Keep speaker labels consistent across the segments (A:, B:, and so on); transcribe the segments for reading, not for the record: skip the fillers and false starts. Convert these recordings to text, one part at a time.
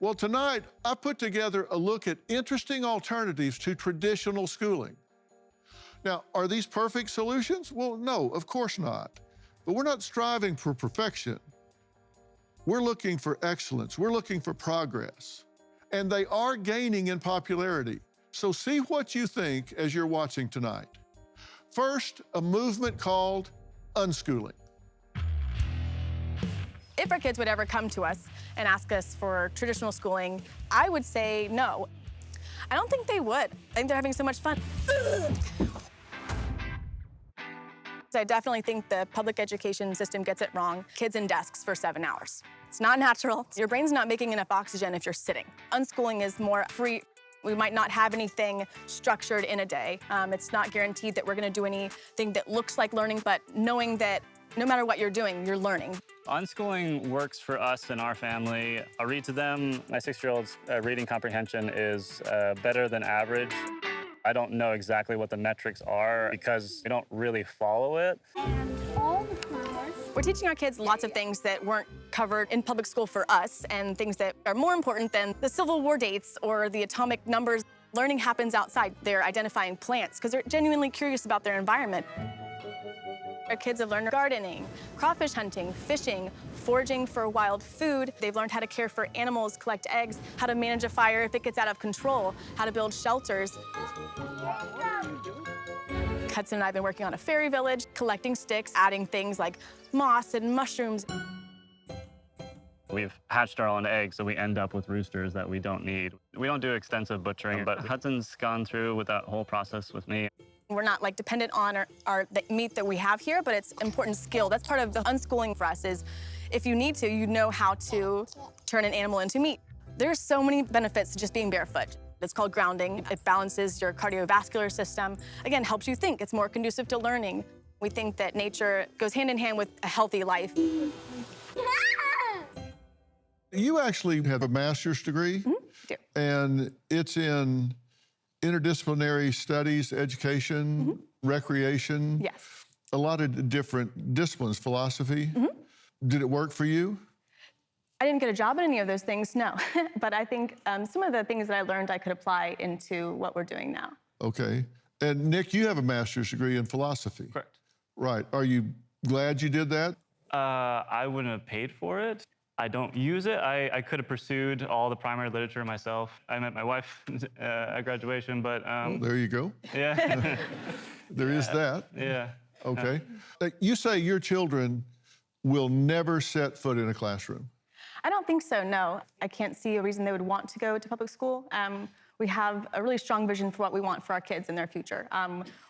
A: Well, tonight, I put together a look at interesting alternatives to traditional schooling. Now, are these perfect solutions? Well, no, of course not. But we're not striving for perfection. We're looking for excellence. We're looking for progress. And they are gaining in popularity. So see what you think as you're watching tonight. First, a movement called unschooling.
B: If our kids would ever come to us and ask us for traditional schooling, I would say no. I don't think they would. I think they're having so much fun. I definitely think the public education system gets it wrong. Kids in desks for 7 hours. It's not natural. Your brain's not making enough oxygen if you're sitting. Unschooling is more free. We might not have anything structured in a day. It's not guaranteed that we're gonna do anything that looks like learning, but knowing that no matter what you're doing, you're learning.
C: Unschooling works for us and our family. I read to them. My 6-year-old's reading comprehension is better than average. I don't know exactly what the metrics are because we don't really follow it.
B: We're teaching our kids lots of things that weren't covered in public school for us and things that are more important than the Civil War dates or the atomic numbers. Learning happens outside. They're identifying plants because they're genuinely curious about their environment. Our kids have learned gardening, crawfish hunting, fishing, foraging for wild food. They've learned how to care for animals, collect eggs, how to manage a fire if it gets out of control, how to build shelters. Hudson and I have been working on a fairy village, collecting sticks, adding things like moss and mushrooms.
C: We've hatched our own eggs, so we end up with roosters that we don't need. We don't do extensive butchering, but Hudson's gone through with that whole process with me.
B: We're not like dependent on the meat that we have here, but it's important skill. That's part of the unschooling for us is if you need to, you know how to turn an animal into meat. There's so many benefits to just being barefoot. It's called grounding. It balances your cardiovascular system. Again, helps you think. It's more conducive to learning. We think that nature goes hand in hand with a healthy life.
A: You actually have a master's degree,
B: Do.
A: and it's in interdisciplinary studies, education, recreation.
B: Yes.
A: A lot of different disciplines, philosophy. Did it work for you?
B: I didn't get a job in any of those things, no. But I think some of the things that I learned I could apply into what we're doing now.
A: Okay. And Nick, you have a master's degree in philosophy.
C: Correct.
A: Right. Are you glad you did that?
C: I wouldn't have paid for it. I don't use it. I could have pursued all the primary literature myself. I met my wife at graduation, but...
A: Well, there you go.
C: Yeah.
A: There is that.
C: Yeah.
A: Okay. You say your children will never set foot in a classroom.
B: I don't think so, no. I can't see a reason they would want to go to public school. We have a really strong vision for what we want for our kids in their future.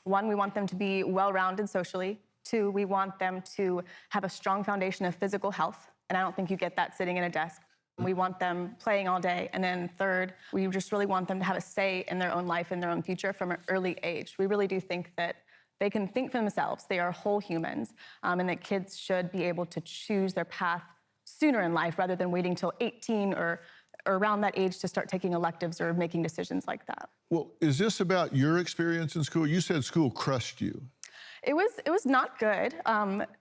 B: One, we want them to be well-rounded socially. Two, we want them to have a strong foundation of physical health, and I don't think you get that sitting in a desk. We want them playing all day. And then third, we just really want them to have a say in their own life and their own future from an early age. We really do think that they can think for themselves. They are whole humans, and that kids should be able to choose their path sooner in life rather than waiting till 18 or around that age to start taking electives or making decisions like that.
A: Well, is this about your experience in school? You said school crushed you.
B: It was not good.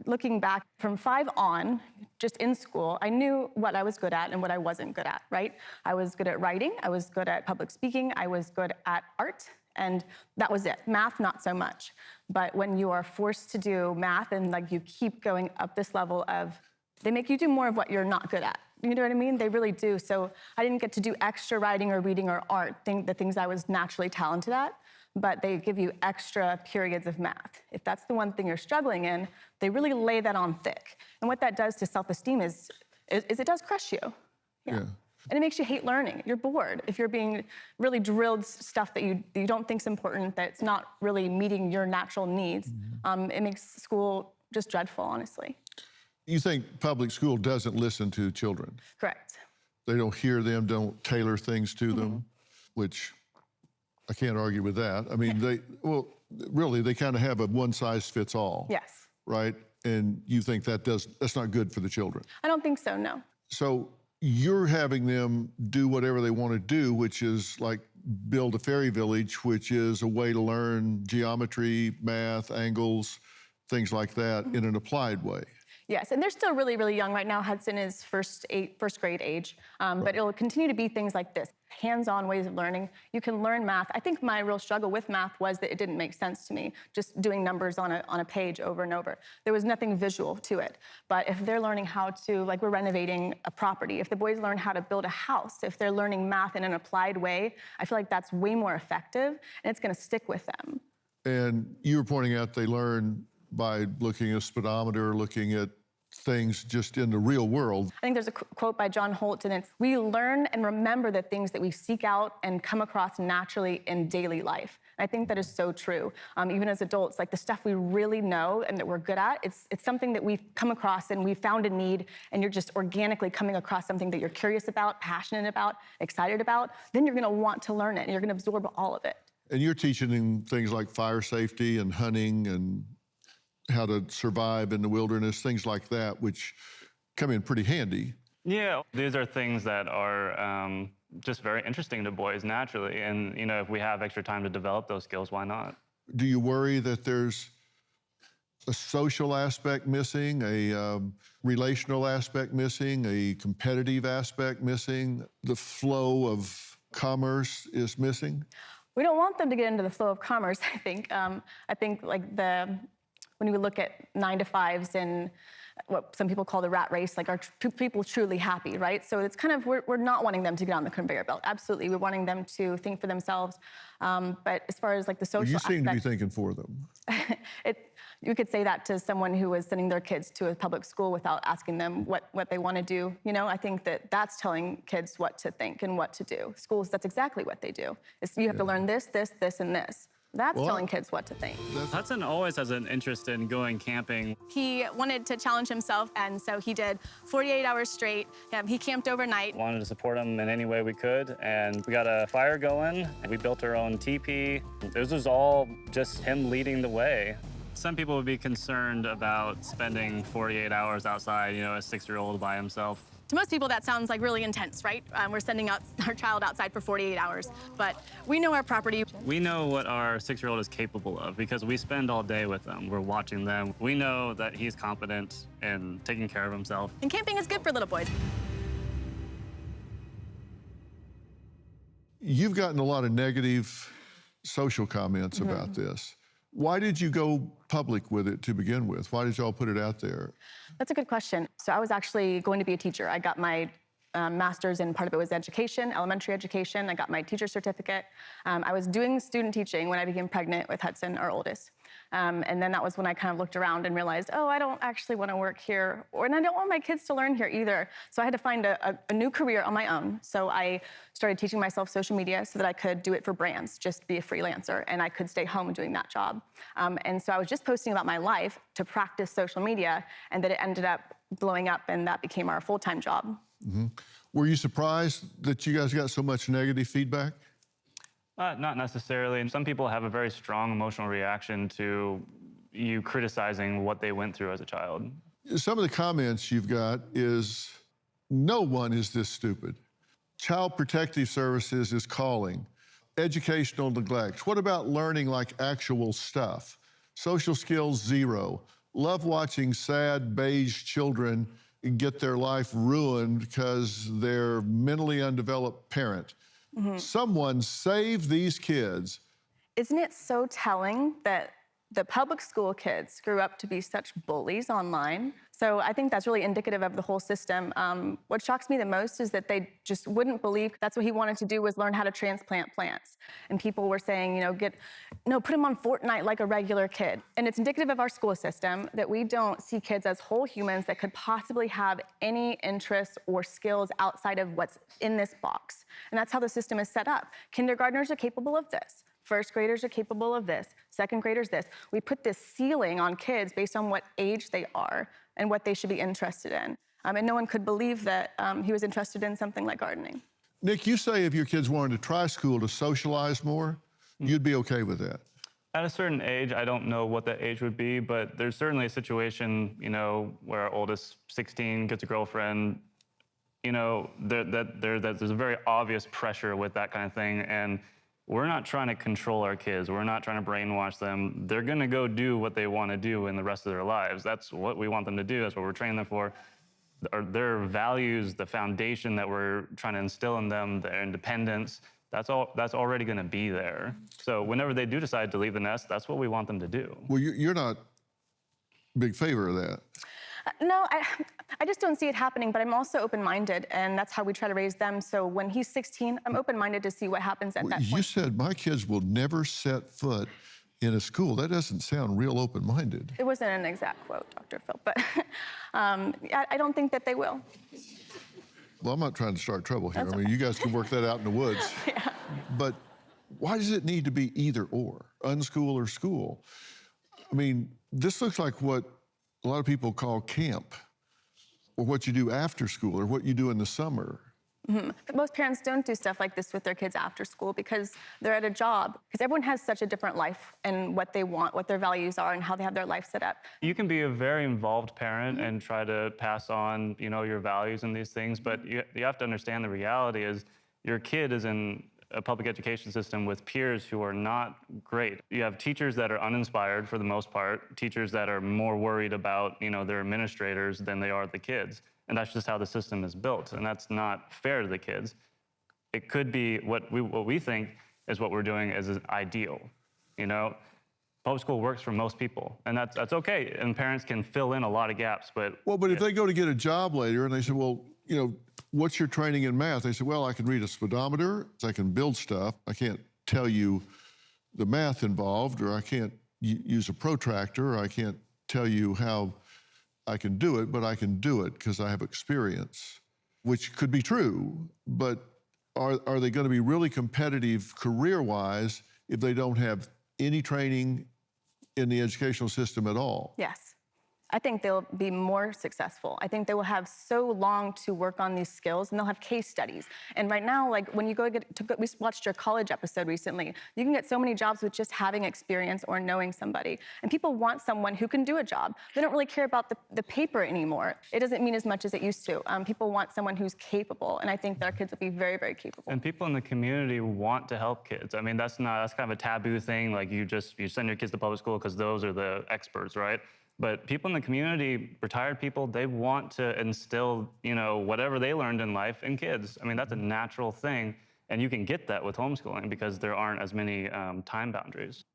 B: Looking back from 5 on, just in school, I knew what I was good at and what I wasn't good at, right? I was good at writing, I was good at public speaking, I was good at art, and that was it. Math, not so much. But when you are forced to do math and like you keep going up this level of, they make you do more of what you're not good at. You know what I mean? They really do. So I didn't get to do extra writing or reading or art, the things I was naturally talented at, but they give you extra periods of math. If that's the one thing you're struggling in, they really lay that on thick. And what that does to self-esteem is it does crush you. Yeah. And it makes you hate learning. You're bored. If you're being really drilled stuff that you don't think's important, that's not really meeting your natural needs, it makes school just dreadful, honestly.
A: You think public school doesn't listen to children?
B: Correct.
A: They don't hear them, don't tailor things to them, which I can't argue with that. I mean, they kind of have a one-size-fits-all.
B: Yes.
A: Right? And you think that's not good for the children?
B: I don't think so, no.
A: So you're having them do whatever they want to do, which is like build a fairy village, which is a way to learn geometry, math, angles, things like that in an applied way.
B: Yes, and they're still really, really young right now. Hudson is first grade age, but it'll continue to be things like this, hands-on ways of learning. You can learn math. I think my real struggle with math was that it didn't make sense to me, just doing numbers on a page over and over. There was nothing visual to it. But if they're learning how to, like we're renovating a property, if the boys learn how to build a house, if they're learning math in an applied way, I feel like that's way more effective, and it's gonna stick with them.
A: And you were pointing out they learn by looking at a speedometer, looking at things just in the real world.
B: I think there's a quote by John Holt, and it's, we learn and remember the things that we seek out and come across naturally in daily life. And I think that is so true. Even as adults, like the stuff we really know and that we're good at, it's something that we've come across and we've found a need, and you're just organically coming across something that you're curious about, passionate about, excited about, then you're gonna want to learn it, and you're gonna absorb all of it.
A: And you're teaching them things like fire safety and hunting and how to survive in the wilderness, things like that, which come in pretty handy.
C: Yeah, these are things that are just very interesting to boys naturally. And, you know, if we have extra time to develop those skills, why not?
A: Do you worry that there's a social aspect missing, a relational aspect missing, a competitive aspect missing, the flow of commerce is missing?
B: We don't want them to get into the flow of commerce, I think. I think like when we look at 9-to-5s and what some people call the rat race, like are people truly happy, right? So it's kind of, we're not wanting them to get on the conveyor belt. Absolutely, we're wanting them to think for themselves. But as far as like the social
A: You seem to be
B: aspect,
A: thinking for them.
B: you could say that to someone who was sending their kids to a public school without asking them what they want to do. You know, I think that's telling kids what to think and what to do. Schools, that's exactly what they do. You have to learn this, this, this, and this. That's telling kids what to think.
C: Hudson always has an interest in going camping.
B: He wanted to challenge himself, and so he did 48 hours straight. He camped overnight.
C: Wanted to support him in any way we could, and we got a fire going. We built our own teepee. This was all just him leading the way. Some people would be concerned about spending 48 hours outside, you know, a 6-year-old by himself.
B: To most people, that sounds like really intense, right? We're sending out our child outside for 48 hours, but we know our property.
C: We know what our 6-year-old is capable of because we spend all day with them. We're watching them. We know that he's competent in taking care of himself.
B: And camping is good for little boys.
A: You've gotten a lot of negative social comments about this. Why did you go public with it to begin with? Why did y'all put it out there?
B: That's a good question. So I was actually going to be a teacher. I got my master's, and part of it was education, elementary education. I got my teacher certificate. I was doing student teaching when I became pregnant with Hudson, our oldest. And then that was when I kind of looked around and realized, oh, I don't actually want to work here, and I don't want my kids to learn here either. So I had to find a new career on my own. So I started teaching myself social media so that I could do it for brands, just be a freelancer, and I could stay home doing that job. And so I was just posting about my life to practice social media, and then it ended up blowing up, and that became our full-time job.
A: Were you surprised that you guys got so much negative feedback?
C: Not necessarily. And some people have a very strong emotional reaction to you criticizing what they went through as a child.
A: Some of the comments you've got is, no one is this stupid. Child Protective Services is calling. Educational neglect. What about learning like actual stuff? Social skills, 0. Love watching sad beige children get their life ruined because their mentally undeveloped parent. Someone save these kids.
B: Isn't it so telling that the public school kids grew up to be such bullies online? So I think that's really indicative of the whole system. What shocks me the most is that they just wouldn't believe that's what he wanted to do, was learn how to transplant plants. And people were saying, you know, put him on Fortnite like a regular kid. And it's indicative of our school system that we don't see kids as whole humans that could possibly have any interests or skills outside of what's in this box. And that's how the system is set up. Kindergartners are capable of this. First graders are capable of this. Second graders this. We put this ceiling on kids based on what age they are and what they should be interested in. And no one could believe that he was interested in something like gardening.
A: Nick, you say if your kids wanted to try school to socialize more, you'd be okay with that.
C: At a certain age, I don't know what that age would be, but there's certainly a situation, you know, where our oldest 16 gets a girlfriend. You know, there's a very obvious pressure with that kind of thing. And we're not trying to control our kids. We're not trying to brainwash them. They're going to go do what they want to do in the rest of their lives. That's what we want them to do. That's what we're training them for. Their values, the foundation that we're trying to instill in them, their independence, that's already going to be there. So whenever they do decide to leave the nest, that's what we want them to do.
A: Well, you're not a big favor of that.
B: No, I just don't see it happening, but I'm also open-minded, and that's how we try to raise them. So when he's 16, I'm open-minded to see what happens at that
A: You
B: point.
A: said my kids will never set foot in a school. That doesn't sound real open-minded.
B: It wasn't an exact quote, Dr. Phil, but I don't think that they will.
A: Well, I'm not trying to start trouble here. I mean, you guys can work that out in the woods.
B: Yeah.
A: But why does it need to be either or, unschool or school? I mean, this looks like what a lot of people call camp, or what you do after school, or what you do in the summer.
B: But most parents don't do stuff like this with their kids after school because they're at a job. Because everyone has such a different life and what they want, what their values are, and how they have their life set up.
C: You can be a very involved parent and try to pass on, your values and these things, but you have to understand the reality is your kid is in a public education system with peers who are not great. You have teachers that are uninspired for the most part, teachers that are more worried about, their administrators than they are the kids. And that's just how the system is built, and that's not fair to the kids. It could be what we think is what we're doing is ideal. Public school works for most people, and that's okay. And parents can fill in a lot of gaps, but
A: But if they go to get a job later and they say, well, what's your training in math? They say, well, I can read a speedometer, I can build stuff. I can't tell you the math involved, or I can't use a protractor, or I can't tell you how I can do it, but I can do it because I have experience, which could be true, but are they going to be really competitive career-wise if they don't have any training in the educational system at all?
B: Yes. I think they'll be more successful. I think they will have so long to work on these skills, and they'll have case studies. And right now, like when you we watched your college episode recently, you can get so many jobs with just having experience or knowing somebody. And people want someone who can do a job. They don't really care about the paper anymore. It doesn't mean as much as it used to. People want someone who's capable, and I think that our kids will be very, very capable.
C: And people in the community want to help kids. I mean, that's kind of a taboo thing. Like you send your kids to public school because those are the experts, right? But people in the community, retired people, they want to instill, whatever they learned in life in kids. I mean, that's a natural thing. And you can get that with homeschooling because there aren't as many time boundaries.